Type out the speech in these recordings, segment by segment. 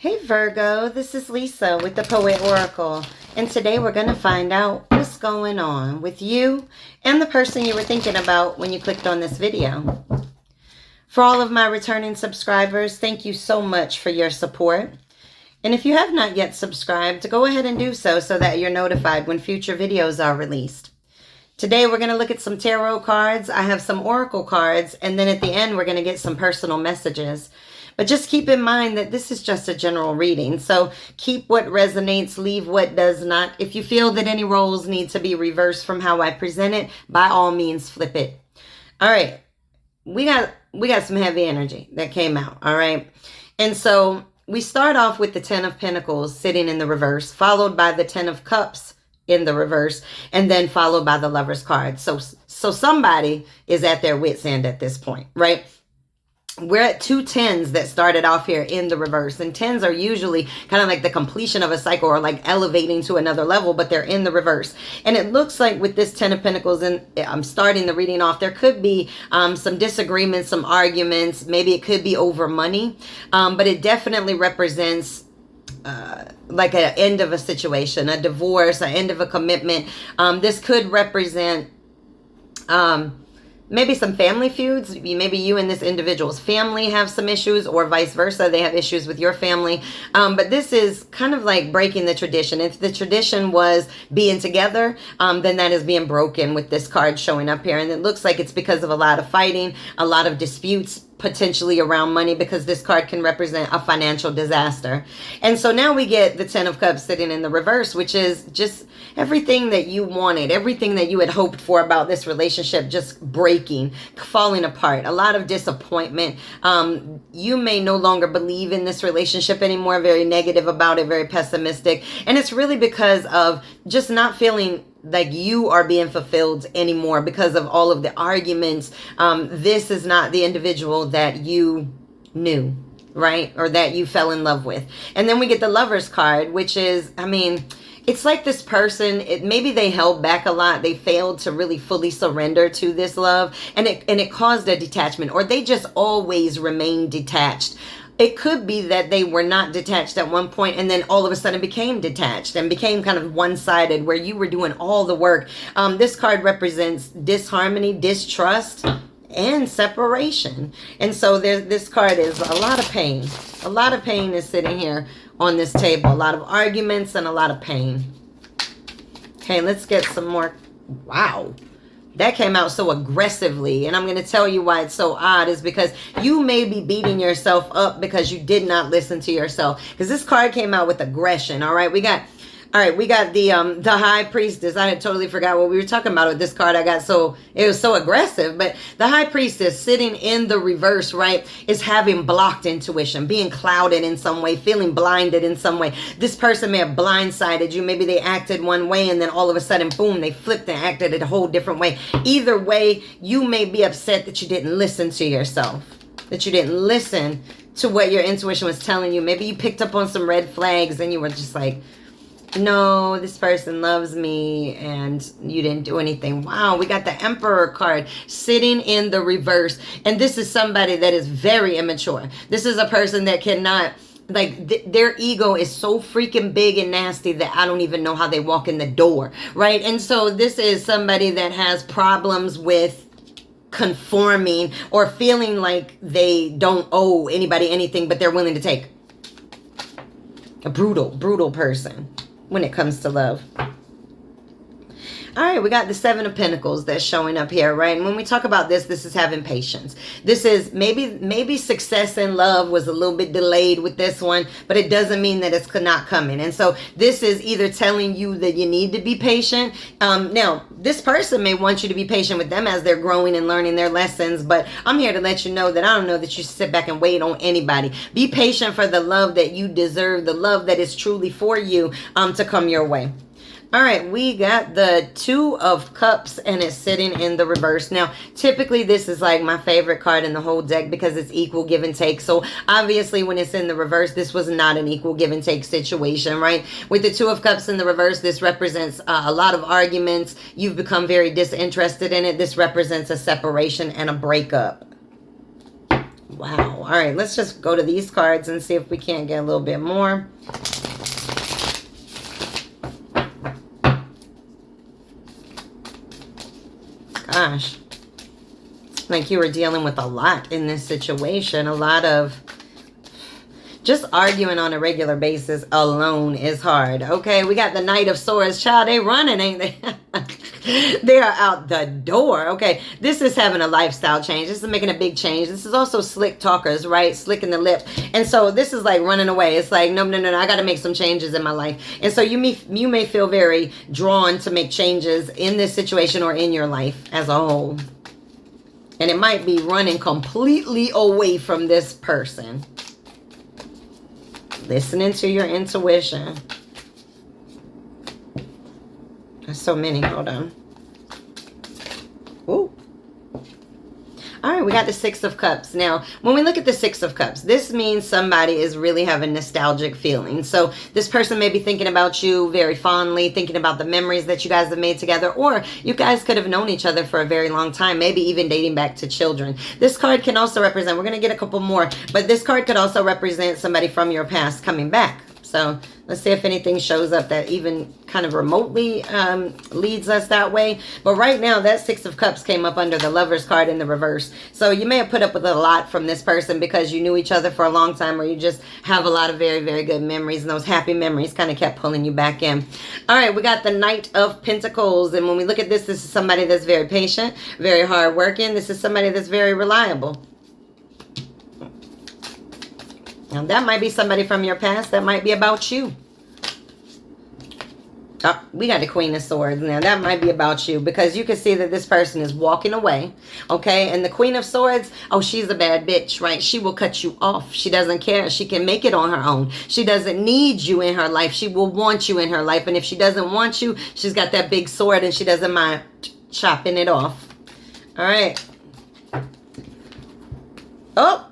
Hey Virgo, this is Lisa with the Poet Oracle, and today we're going to find out what's going on with you and the person you were thinking about when you clicked on this video. For all of my returning subscribers, thank you so much for your support. And if you have not yet subscribed, go ahead and do so that you're notified when future videos are released. Today we're going to look at some tarot cards. I have some oracle cards, and then at the end we're going to get some personal messages. But just keep in mind that this is just a general reading. So keep what resonates, leave what does not. If you feel that any roles need to be reversed from how I present it, by all means flip it. All right. We got some heavy energy that came out. All right. And so we start off with the Ten of Pentacles sitting in the reverse, followed by the Ten of Cups in the reverse, and then followed by the Lover's card. So somebody is at their wit's end at this point, right? We're at two tens that started off here in the reverse, and tens are usually kind of like the completion of a cycle or like elevating to another level, but they're in the reverse. And it looks like with this Ten of Pentacles, and I'm starting the reading off, there could be some disagreements, some arguments. Maybe it could be over money, but it definitely represents like an end of a situation, a divorce, an end of a commitment. This could represent maybe some family feuds. Maybe you and this individual's family have some issues, or vice versa. They have issues with your family. But this is kind of like breaking the tradition. If the tradition was being together, then that is being broken with this card showing up here. And it looks like it's because of a lot of fighting, a lot of disputes, potentially around money, because this card can represent a financial disaster. And so now we get the Ten of Cups sitting in the reverse, which is just everything that you wanted, everything that you had hoped for about this relationship, just breaking, falling apart, a lot of disappointment. You may no longer believe in this relationship anymore, very negative about it, very pessimistic. And it's really because of just not feeling like you are being fulfilled anymore because of all of the arguments. This is not the individual that you knew, right? Or that you fell in love with. And then we get the Lover's card, which is, I mean, it's like this person, maybe they held back a lot. They failed to really fully surrender to this love, and it caused a detachment, or they just always remained detached. It could be that they were not detached at one point, and then all of a sudden became detached and became kind of one-sided, where you were doing all the work. This card represents disharmony, distrust, and separation. And so this card is a lot of pain. A lot of pain is sitting here on this table. A lot of arguments and a lot of pain. Okay, let's get some more. Wow. That came out so aggressively, and I'm going to tell you why it's so odd is because you may be beating yourself up because you did not listen to yourself, because this card came out with aggression. All right, we got the High Priestess. I had totally forgot what we were talking about with this card. It was so aggressive. But the High Priestess sitting in the reverse, right, is having blocked intuition, being clouded in some way, feeling blinded in some way. This person may have blindsided you. Maybe they acted one way, and then all of a sudden, boom, they flipped and acted a whole different way. Either way, you may be upset that you didn't listen to yourself, that you didn't listen to what your intuition was telling you. Maybe you picked up on some red flags and you were just like, no, this person loves me, and you didn't do anything. Wow, we got the Emperor card sitting in the reverse. And this is somebody that is very immature. This is a person that cannot, like, their ego is so freaking big and nasty that I don't even know how they walk in the door, right? And so this is somebody that has problems with conforming or feeling like they don't owe anybody anything, but they're willing to take. A brutal person when it comes to love. All right, we got the Seven of Pentacles that's showing up here, right? And when we talk about this is having patience. This is maybe success in love was a little bit delayed with this one, but it doesn't mean that it's not coming. And so this is either telling you that you need to be patient. Now, this person may want you to be patient with them as they're growing and learning their lessons, but I'm here to let you know that I don't know that you should sit back and wait on anybody. Be patient for the love that you deserve, the love that is truly for you to come your way. All right, we got the Two of Cups, and it's sitting in the reverse. Now, typically this is like my favorite card in the whole deck because it's equal give and take. So obviously when it's in the reverse, this was not an equal give and take situation, right? With the Two of Cups in the reverse, this represents a lot of arguments. You've become very disinterested in it. This represents a separation and a breakup. Wow. All right, let's just go to these cards and see if we can't get a little bit more. Gosh. Like you were dealing with a lot in this situation. A lot of just arguing on a regular basis alone is hard. Okay, we got the Knight of Swords. Child, they running, ain't they? They are out the door. Okay, this is having a lifestyle change. This is making a big change. This is also slick talkers, right? Slicking the lips. And so this is like running away. It's like, no, I got to make some changes in my life. And so you may feel very drawn to make changes in this situation or in your life as a whole. And it might be running completely away from this person. Listening to your intuition. There's so many. Hold on. Ooh. All right, we got the Six of Cups. Now, when we look at the Six of Cups, this means somebody is really having nostalgic feelings. So this person may be thinking about you very fondly, thinking about the memories that you guys have made together, or you guys could have known each other for a very long time, maybe even dating back to children. This card can also represent, we're going to get a couple more, but this card could also represent somebody from your past coming back. So let's see if anything shows up that even kind of remotely leads us that way. But right now, that Six of Cups came up under the Lover's card in the reverse. So you may have put up with a lot from this person because you knew each other for a long time, or you just have a lot of very, very good memories. And those happy memories kind of kept pulling you back in. All right, we got the Knight of Pentacles. And when we look at this, this is somebody that's very patient, very hardworking. This is somebody that's very reliable. Now, that might be somebody from your past. That might be about you. Oh, we got the Queen of Swords. Now, that might be about you because you can see that this person is walking away. Okay, and the Queen of Swords, oh, she's a bad bitch, right? She will cut you off. She doesn't care. She can make it on her own. She doesn't need you in her life. She will want you in her life. And if she doesn't want you, she's got that big sword and she doesn't mind chopping it off. All right. Oh.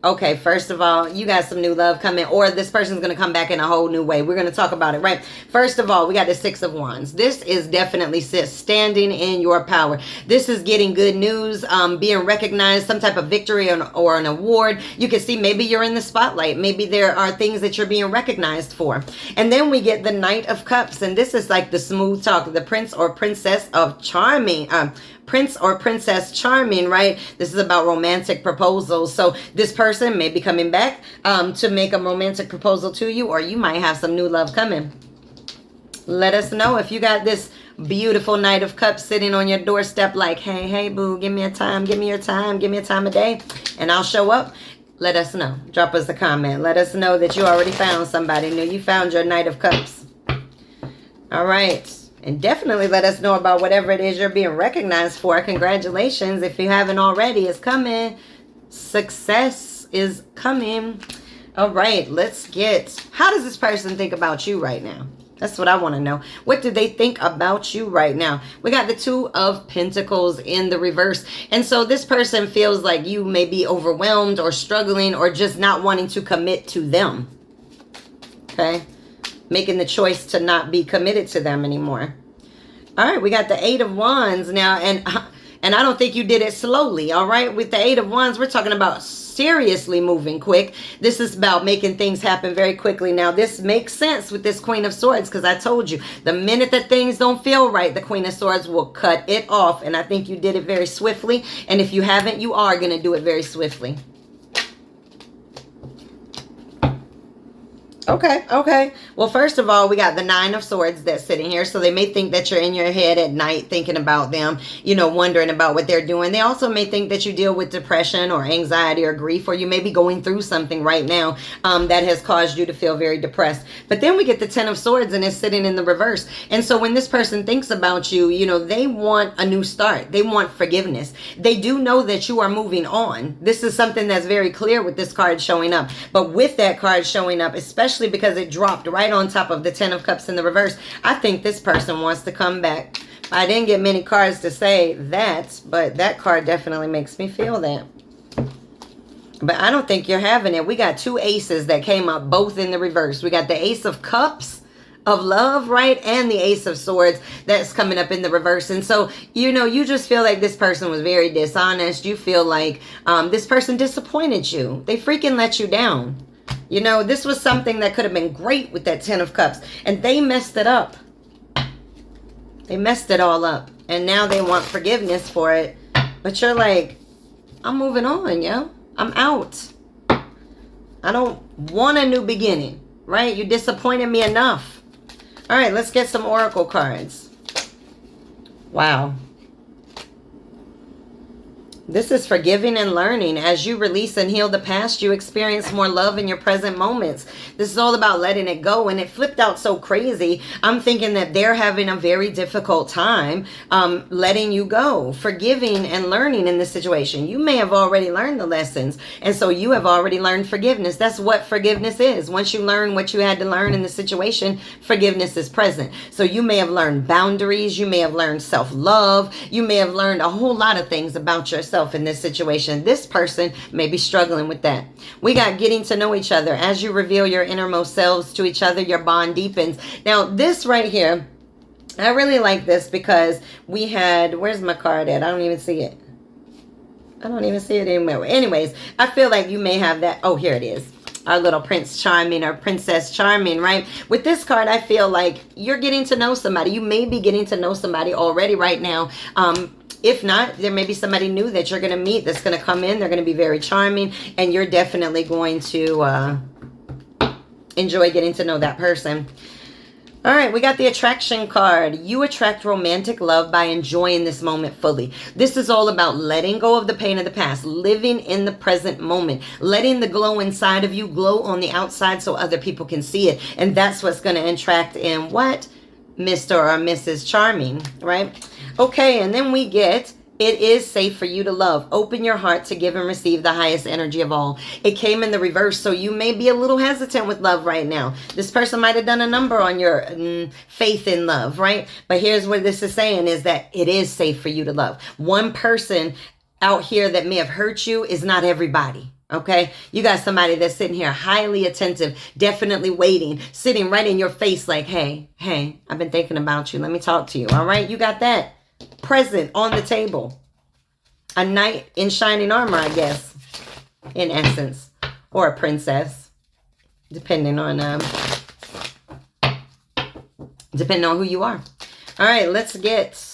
Okay, first of all, you got some new love coming, or this person's going to come back in a whole new way. We're going to talk about it, right? First of all, we got the Six of Wands. This is definitely standing in your power. This is getting good news, being recognized, some type of victory or an award. You can see maybe you're in the spotlight. Maybe there are things that you're being recognized for. And then we get the Knight of Cups, and this is like the smooth talk, the Prince or Princess of Charming, Prince or Princess Charming, right? This is about romantic proposals. So this person may be coming back to make a romantic proposal to you, or you might have some new love coming. Let us know if you got this beautiful Knight of Cups sitting on your doorstep like, hey, boo, give me a time, give me your time, give me a time of day, and I'll show up. Let us know. Drop us a comment. Let us know that you already found somebody new. You found your Knight of Cups. All right. And definitely let us know about whatever it is you're being recognized for. Congratulations. If you haven't already, it's coming. Success is coming. All right, let's get... How does this person think about you right now? That's what I want to know. What do they think about you right now? We got the Two of Pentacles in the reverse. And so this person feels like you may be overwhelmed or struggling or just not wanting to commit to them. Okay? Making the choice to not be committed to them anymore. All right, we got the Eight of Wands now, and I don't think you did it slowly. All right, with the Eight of Wands, we're talking about seriously moving quick. This is about making things happen very quickly. Now, this makes sense with this Queen of Swords because I told you the minute that things don't feel right, the Queen of Swords will cut it off, and I think you did it very swiftly. And if you haven't, you are going to do it very swiftly. Okay. Well, first of all, we got the Nine of Swords that's sitting here. So they may think that you're in your head at night thinking about them, you know, wondering about what they're doing. They also may think that you deal with depression or anxiety or grief, or you may be going through something right now that has caused you to feel very depressed. But then we get the Ten of Swords and it's sitting in the reverse. And so when this person thinks about you, you know, they want a new start. They want forgiveness. They do know that you are moving on. This is something that's very clear with this card showing up. But with that card showing up, especially because it dropped right on top of the Ten of Cups in the reverse, I think this person wants to come back. I didn't get many cards to say that, but that card definitely makes me feel that. But I don't think you're having it. We got two aces that came up both in the reverse. We got the Ace of Cups of love, right? And the Ace of Swords that's coming up in the reverse. And so, you know, you just feel like this person was very dishonest. You feel like this person disappointed you. They freaking let you down. You know, this was something that could have been great with that Ten of Cups, and they messed it up. They messed it all up, and now they want forgiveness for it. But you're like, I'm moving on, yo. I'm out. I don't want a new beginning, right? You disappointed me enough. All right, let's get some oracle cards. Wow. This is forgiving and learning. As you release and heal the past, you experience more love in your present moments. This is all about letting it go. And it flipped out so crazy. I'm thinking that they're having a very difficult time letting you go. Forgiving and learning in this situation. You may have already learned the lessons. And so you have already learned forgiveness. That's what forgiveness is. Once you learn what you had to learn in the situation, forgiveness is present. So you may have learned boundaries. You may have learned self-love. You may have learned a whole lot of things about yourself in this situation. This person may be struggling with that. We got getting to know each other. As you reveal your innermost selves to each other, your bond deepens. Now, this right here, I really like this because we had, where's my card at? I don't even see it. I don't even see it anywhere. Anyways, I feel like you may have that. Oh, here it is. Our little Prince Charming or Princess Charming, right? With this card, I feel like you're getting to know somebody. You may be getting to know somebody already right now. If not, there may be somebody new that you're going to meet that's going to come in. They're going to be very charming, and you're definitely going to enjoy getting to know that person. All right, we got the attraction card. You attract romantic love by enjoying this moment fully. This is all about letting go of the pain of the past, living in the present moment, letting the glow inside of you glow on the outside so other people can see it. And that's what's going to attract in what? Mr. or Mrs. Charming, right? Okay, and then we get, it is safe for you to love. Open your heart to give and receive the highest energy of all. It came in the reverse, so you may be a little hesitant with love right now. This person might have done a number on your faith in love, right? But here's what this is saying is that it is safe for you to love. One person out here that may have hurt you is not everybody. Okay, you got somebody that's sitting here highly attentive, definitely waiting, sitting right in your face like, hey, I've been thinking about you. Let me talk to you. All right, you got that present on the table. A knight in shining armor, I guess, in essence, or a princess, depending on who you are. All right, let's get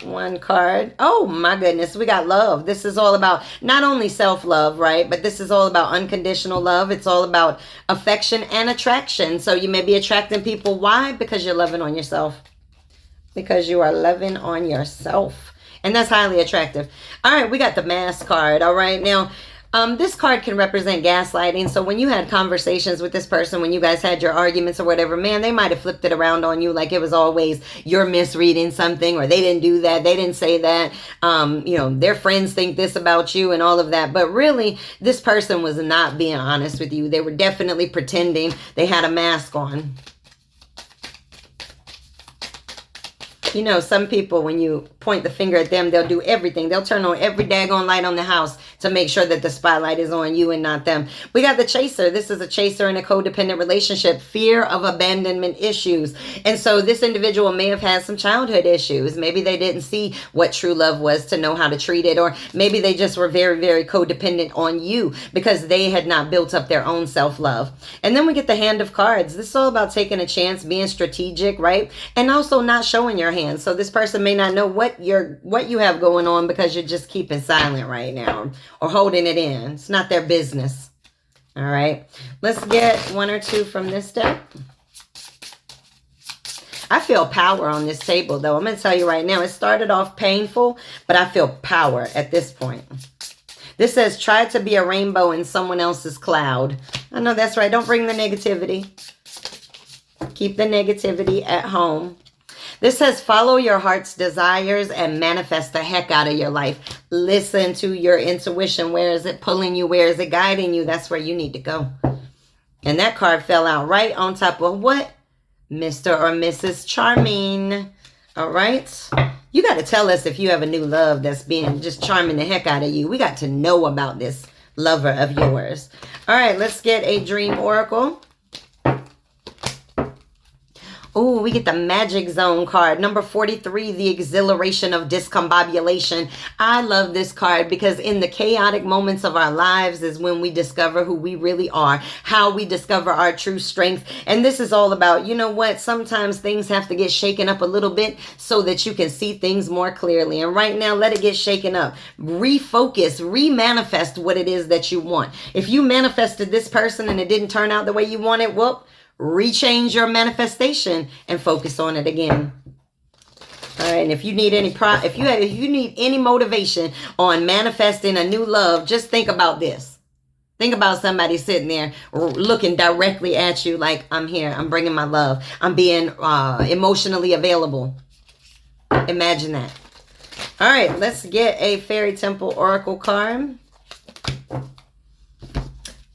one card. Oh my goodness, we got love. This is all about not only self-love, right? But this is all about unconditional love. It's all about affection and attraction. So you may be attracting people. Why? Because you're loving on yourself. Because you are loving on yourself. And that's highly attractive. All right, we got the Mass card. All right, now this card can represent gaslighting. So when you had conversations with this person, when you guys had your arguments or whatever, man, they might have flipped it around on you like it was always you're misreading something, or they didn't do that, they didn't say that, you know, their friends think this about you and all of that. But really, this person was not being honest with you. They were definitely pretending. They had a mask on. You know, some people, when you point the finger at them, they'll do everything. They'll turn on every daggone light on the house to make sure that the spotlight is on you and not them. We got the Chaser. This is a chaser in a codependent relationship. Fear of abandonment issues. And so this individual may have had some childhood issues. Maybe they didn't see what true love was to know how to treat it. Or maybe they just were very, very codependent on you because they had not built up their own self-love. And then we get the Hand of Cards. This is all about taking a chance, being strategic, right? And also not showing your hand. So this person may not know what you have going on because you're just keeping silent right now or holding it in. It's not their business. All right. Let's get one or two from this deck. I feel power on this table, though. I'm going to tell you right now, it started off painful, but I feel power at this point. This says, try to be a rainbow in someone else's cloud. I know that's right. Don't bring the negativity. Keep the negativity at home. This says, follow your heart's desires and manifest the heck out of your life. Listen to your intuition. Where is it pulling you? Where is it guiding you? That's where you need to go. And that card fell out right on top of what? Mr. or Mrs. Charming. All right. You got to tell us if you have a new love that's being just charming the heck out of you. We got to know about this lover of yours. All right. Let's get a dream oracle. Oh, we get the Magic Zone card. Number 43, the exhilaration of discombobulation. I love this card because in the chaotic moments of our lives is when we discover who we really are, how we discover our true strength. And this is all about, you know what, sometimes things have to get shaken up a little bit so that you can see things more clearly. And right now, let it get shaken up. Refocus, remanifest what it is that you want. If you manifested this person and it didn't turn out the way you wanted, well, rechange your manifestation and focus on it again. All right, and if you need any if you need any motivation on manifesting a new love, just think about this. Think about somebody sitting there looking directly at you like, I'm here, I'm bringing my love, I'm being emotionally available. Imagine that. All right, let's get a Fairy Temple Oracle card.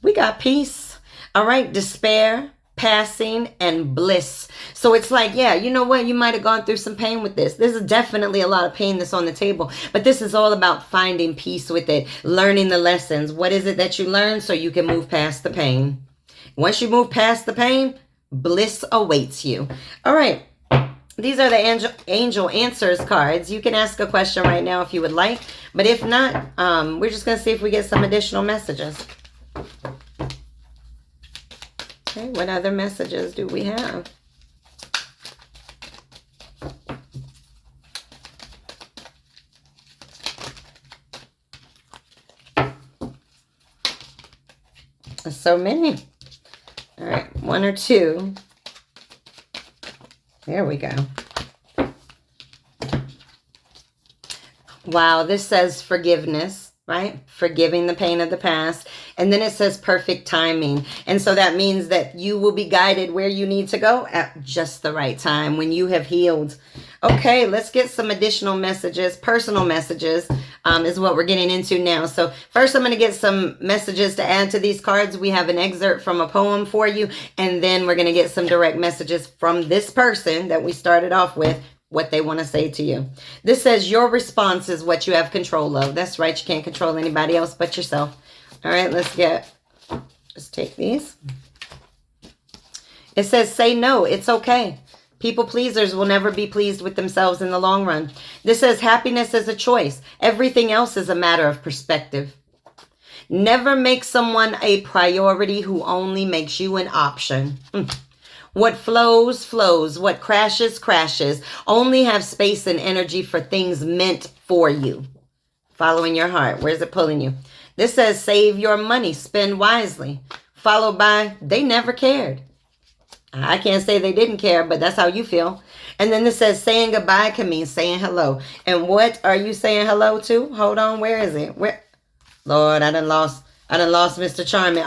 We got peace. All right, despair, passing, and bliss. So it's like, yeah, you know what? You might have gone through some pain with this. This is definitely a lot of pain that's on the table. But this is all about finding peace with it, learning the lessons. What is it that you learn so you can move past the pain? Once you move past the pain, bliss awaits you. All right. These are the angel answers cards. You can ask a question right now if you would like. But if not, we're just going to see if we get some additional messages. Okay, what other messages do we have? So many. All right, one or two. There we go. Wow, this says forgiveness, right? Forgiving the pain of the past. And then it says perfect timing. And so that means that you will be guided where you need to go at just the right time when you have healed. Okay, let's get some additional messages. Personal messages is what we're getting into now. So first I'm going to get some messages to add to these cards. We have an excerpt from a poem for you. And then we're going to get some direct messages from this person that we started off with, what they want to say to you. This says your response is what you have control of. That's right. You can't control anybody else but yourself. All right, let's just take these. It says, say no, it's okay. People pleasers will never be pleased with themselves in the long run. This says happiness is a choice. Everything else is a matter of perspective. Never make someone a priority who only makes you an option. What flows, flows. What crashes, crashes. Only have space and energy for things meant for you. Following your heart. Where's it pulling you? This says save your money, spend wisely. Followed by they never cared. I can't say they didn't care, but that's how you feel. And then this says saying goodbye can mean saying hello. And what are you saying hello to? Hold on, where is it? Where? Lord, I done lost Mr. Charming.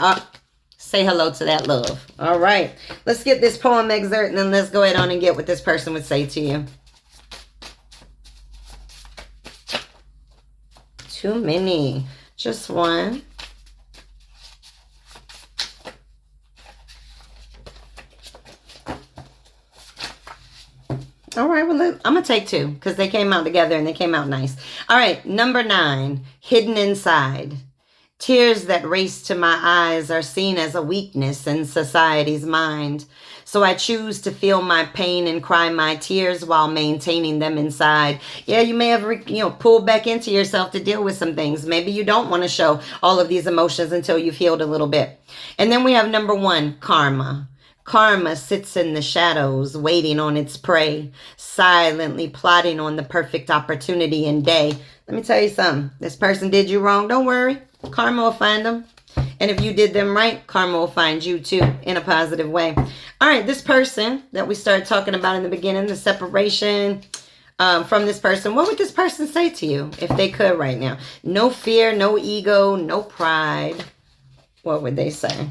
Say hello to that love. All right. Let's get this poem excerpt and then let's go ahead on and get what this person would say to you. Too many. Just one. All right, well, I'm going to take two because they came out together and they came out nice. All right, number 9, hidden inside. Tears that race to my eyes are seen as a weakness in society's mind. So I choose to feel my pain and cry my tears while maintaining them inside. Yeah, you may have, pulled back into yourself to deal with some things. Maybe you don't want to show all of these emotions until you've healed a little bit. And then we have number 1, karma. Karma sits in the shadows, waiting on its prey, silently plotting on the perfect opportunity and day. Let me tell you something. This person did you wrong. Don't worry. Karma will find them. And if you did them right, karma will find you too in a positive way. All right, this person that we started talking about in the beginning, the separation from this person, what would this person say to you if they could right now? No fear, no ego, no pride. What would they say?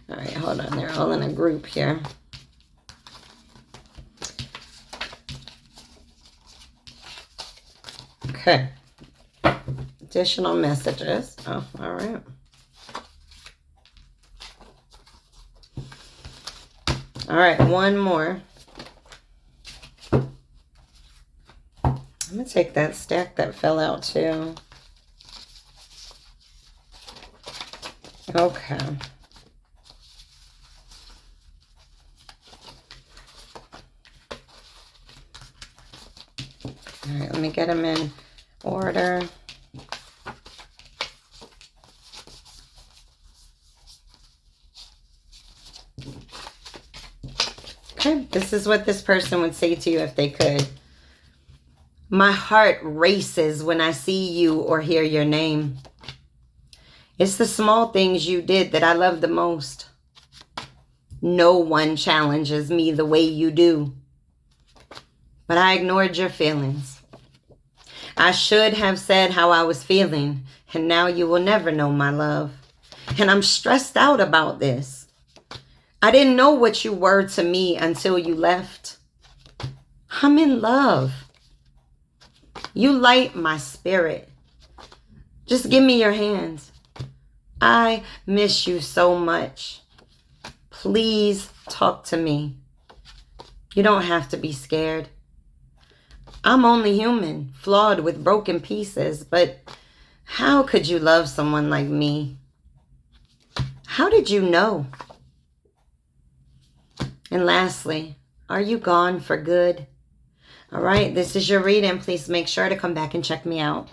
All right, hold on. They're all in a group here. Okay. Additional messages. Oh, all right. All right, one more. I'm going to take that stack that fell out too. Okay. All right, let me get them in order. Okay, this is what this person would say to you if they could. My heart races when I see you or hear your name. It's the small things you did that I love the most. No one challenges me the way you do. But I ignored your feelings. I should have said how I was feeling, and now you will never know my love. And I'm stressed out about this. I didn't know what you were to me until you left. I'm in love. You light my spirit. Just give me your hands. I miss you so much. Please talk to me. You don't have to be scared. I'm only human, flawed with broken pieces, but how could you love someone like me? How did you know? And lastly, are you gone for good? All right, this is your reading. Please make sure to come back and check me out.